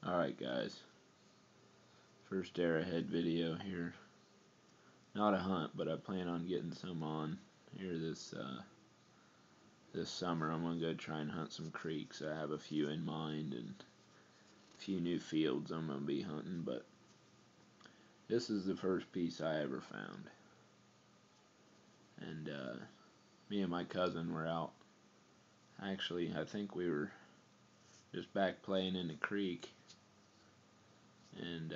Alright guys, first arrowhead video here. Not a hunt, but I plan on getting some on here this summer. I'm going to go try and hunt some creeks. I have a few in mind and a few new fields I'm going to be hunting, but this is the first piece I ever found. And me and my cousin were out. Actually, I think we were just back playing in the creek, and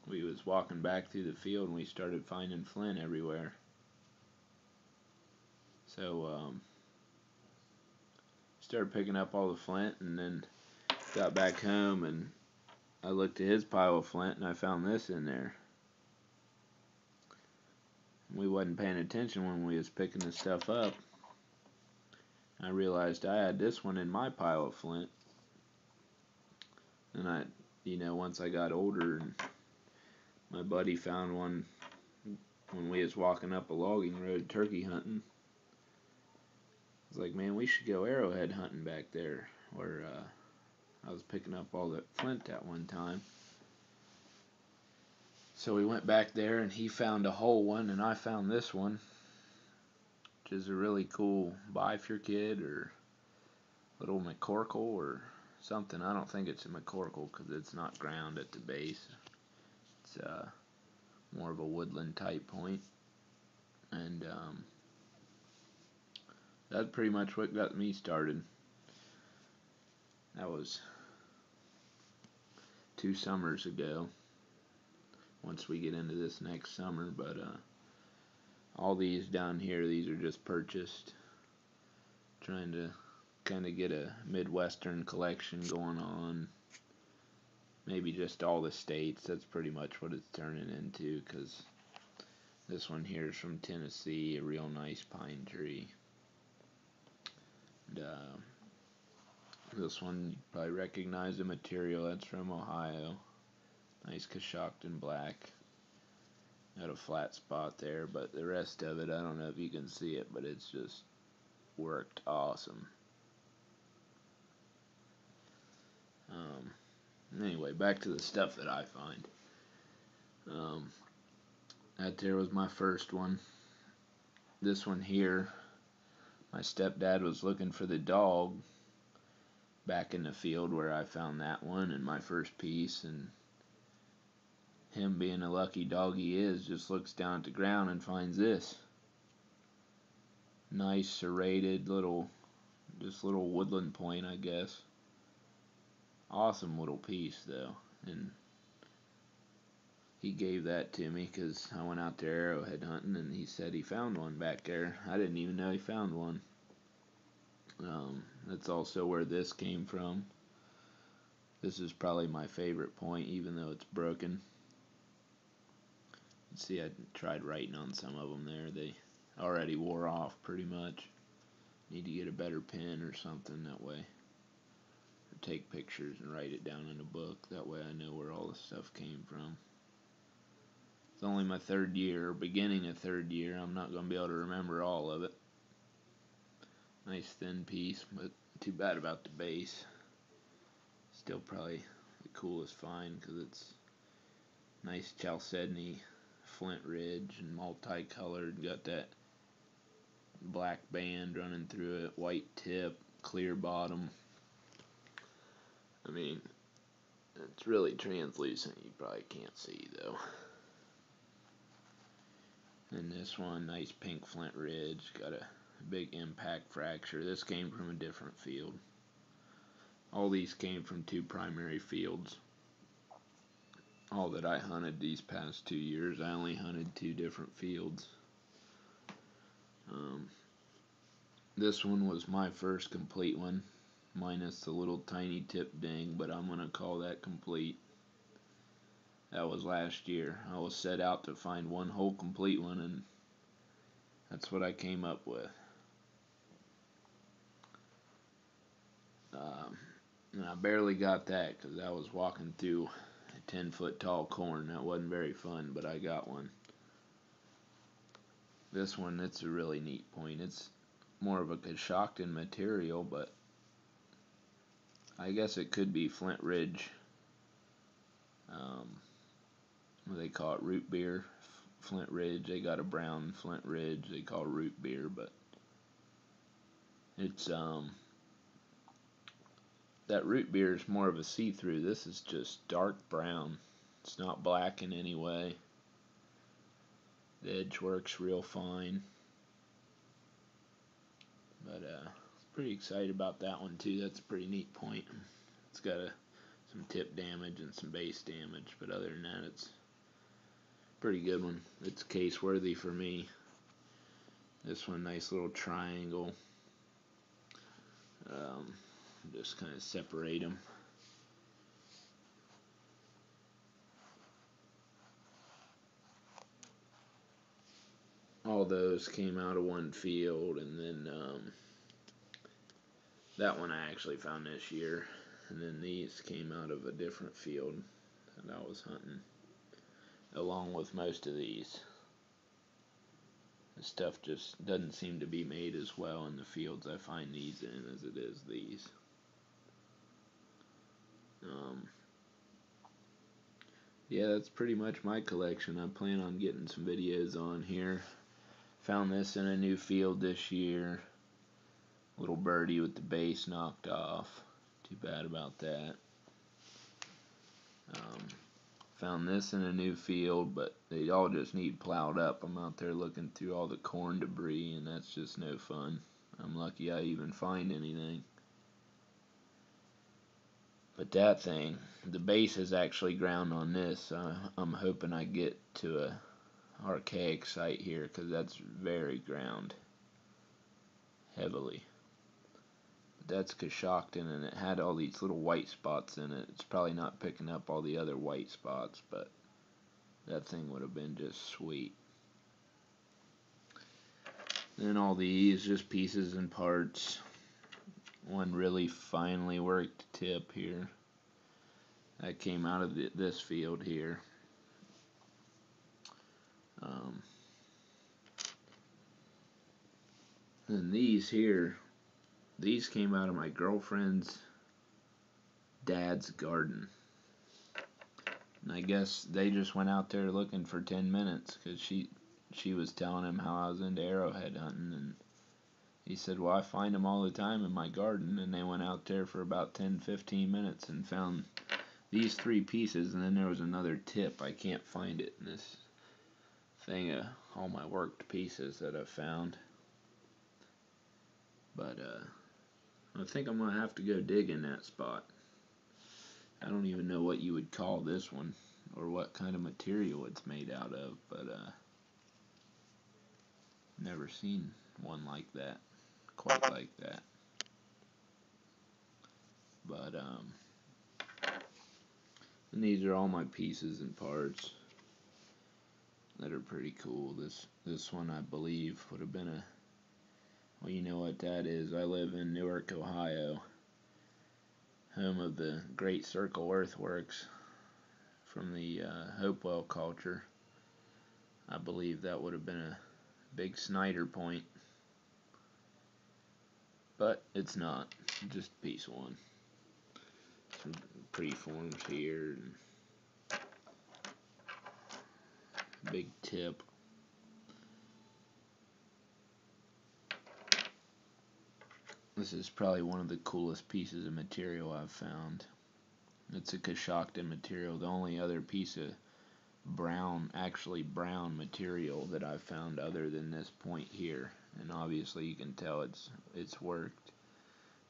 we was walking back through the field and we started finding flint everywhere. So started picking up all the flint, and then got back home and I looked at his pile of flint and I found this in there. We wasn't paying attention when we was picking this stuff up. I realized I had this one in my pile of flint. And once I got older and my buddy found one when we was walking up a logging road turkey hunting, I was like, man, we should go arrowhead hunting back there where I was picking up all that flint at one time. So we went back there and he found a whole one and I found this one, which is a really cool buy for your kid or little McCorkle or something. I don't think it's a McCorkle because it's not ground at the base. It's more of a woodland type point. And that's pretty much what got me started. That was 2 summers ago. Once we get into this next summer, but all these down here, these are just purchased. Trying to kind of get a Midwestern collection going on. Maybe just all the states. That's pretty much what it's turning into, because this one here is from Tennessee, a real nice pine tree. And this one, you probably recognize the material. That's from Ohio. Nice Coshocton black. Got a flat spot there, but the rest of it, I don't know if you can see it, but it's just worked awesome. Anyway, back to the stuff that I find. That there was my first one. This one here, my stepdad was looking for the dog back in the field where I found that one and my first piece, and him being a lucky dog he is, just looks down at the ground and finds this. Nice serrated little woodland point, I guess. Awesome little piece though, and he gave that to me because I went out there arrowhead hunting and he said he found one back there. I didn't even know he found one. That's also where this came from. This is probably my favorite point, even though it's broken. See, I tried writing on some of them there. They already wore off pretty much. Need to get a better pen or something that way. Or take pictures and write it down in a book. That way I know where all the stuff came from. It's only my 3rd year, beginning of 3rd year. I'm not going to be able to remember all of it. Nice thin piece, but too bad about the base. Still probably the coolest find because it's nice chalcedony flint ridge and multicolored. Got that black band running through it, white tip, clear bottom. I mean, it's really translucent. You probably can't see though. And this one, nice pink flint ridge, got a big impact fracture. This came from a different field. All these came from 2 primary fields. All that I hunted these past 2 years, I only hunted 2 different fields. This one was my first complete one, minus the little tiny tip ding, but I'm going to call that complete. That was last year. I was set out to find one whole complete one, and that's what I came up with. And I barely got that because I was walking through a 10-foot tall corn. That wasn't very fun, but I got one. This one, it's a really neat point. It's more of a Coshocton material, but I guess it could be Flint Ridge Um, what they call it, root beer. Flint Ridge, they got a brown Flint Ridge they call root beer, but it's that root beer is more of a see-through. This is just dark brown. It's not black in any way. The edge works real fine. But pretty excited about that one too. That's a pretty neat point. It's got some tip damage and some base damage, but other than that, it's a pretty good one. It's case worthy for me. This one, nice little triangle. Just kind of separate them. All those came out of one field, and then that one I actually found this year, and then these came out of a different field that I was hunting, along with most of these. The stuff just doesn't seem to be made as well in the fields I find these in as it is these. Yeah, that's pretty much my collection. I plan on getting some videos on here. Found this in a new field this year. Little birdie with the base knocked off. Too bad about that. Found this in a new field, but they all just need plowed up. I'm out there looking through all the corn debris, and that's just no fun. I'm lucky I even find anything. But that thing, the base is actually ground on this. I'm hoping I get to a archaic site here, because that's very ground heavily. That's Coshocton, and it had all these little white spots in it. It's probably not picking up all the other white spots, but that thing would have been just sweet. Then all these, just pieces and parts. One really finely worked tip here. That came out of this field here. And these here, these came out of my girlfriend's dad's garden. And I guess they just went out there looking for 10 minutes, because she was telling him how I was into arrowhead hunting, and he said, well, I find them all the time in my garden. And they went out there for about 10-15 minutes and found these 3 pieces, and then there was another tip. I can't find it in this thing of all my worked pieces that I found. But I think I'm going to have to go dig in that spot. I don't even know what you would call this one, or what kind of material it's made out of, but never seen one like that, quite like that. But and these are all my pieces and parts that are pretty cool. This one, I believe, would have been a, well, you know what that is. I live in Newark, Ohio, home of the Great Circle Earthworks from the Hopewell culture. I believe that would have been a big Snyder point, but it's not. Just piece one. Some preforms here, and big tip. This is probably one of the coolest pieces of material I've found. It's a Coshocton material. The only other piece of brown, actually brown material that I've found other than this point here. And obviously you can tell it's worked.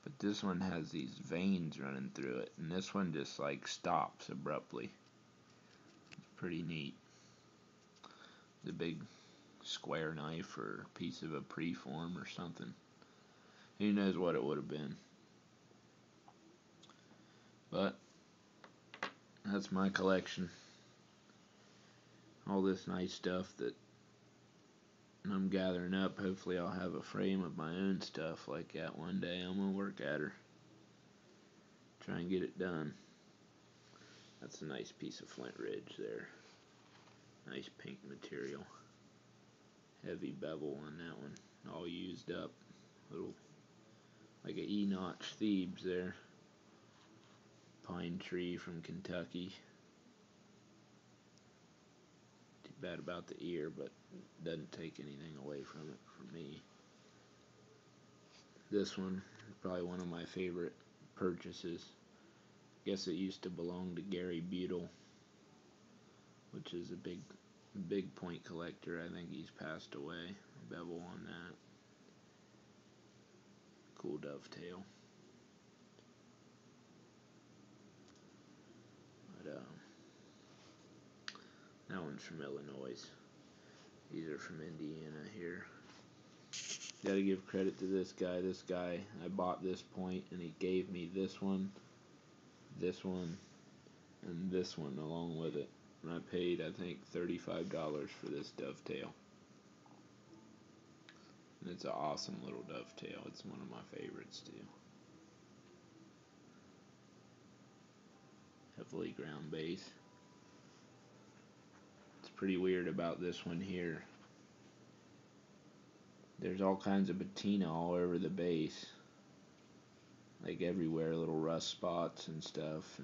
But this one has these veins running through it, and this one just like stops abruptly. It's pretty neat. The big square knife or piece of a preform or something. Who knows what it would have been. But that's my collection. All this nice stuff that I'm gathering up. Hopefully I'll have a frame of my own stuff like that one day. I'm going to work at her. Try and get it done. That's a nice piece of Flint Ridge there. Nice pink material. Heavy bevel on that one. All used up. Little, like a E-notch Thebes there. Pine tree from Kentucky. bad about the ear, but doesn't take anything away from it for me. This one is probably one of my favorite purchases. Guess it used to belong to Gary Buell, which is a big point collector. I think he's passed away. Bevel on that. Cool dovetail. But that one's from Illinois. These are from Indiana here. Gotta give credit to this guy. This guy, I bought this point and he gave me this one, and this one along with it. And I paid, I think, $35 for this dovetail. And it's an awesome little dovetail. It's one of my favorites too. Heavily ground base. It's pretty weird about this one here. There's all kinds of patina all over the base. Like everywhere, little rust spots and stuff.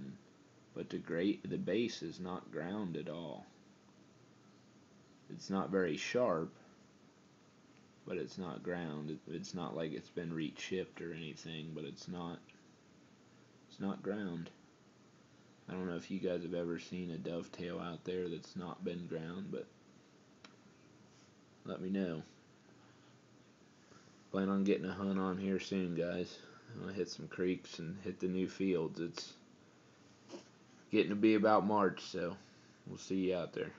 But the base is not ground at all. It's not very sharp, but it's not ground. It's not like it's been re-chipped or anything, but it's not ground. I don't know if you guys have ever seen a dovetail out there that's not been ground, but let me know. Plan on getting a hunt on here soon, guys. I'm gonna hit some creeks and hit the new fields. It's getting to be about March, so we'll see you out there.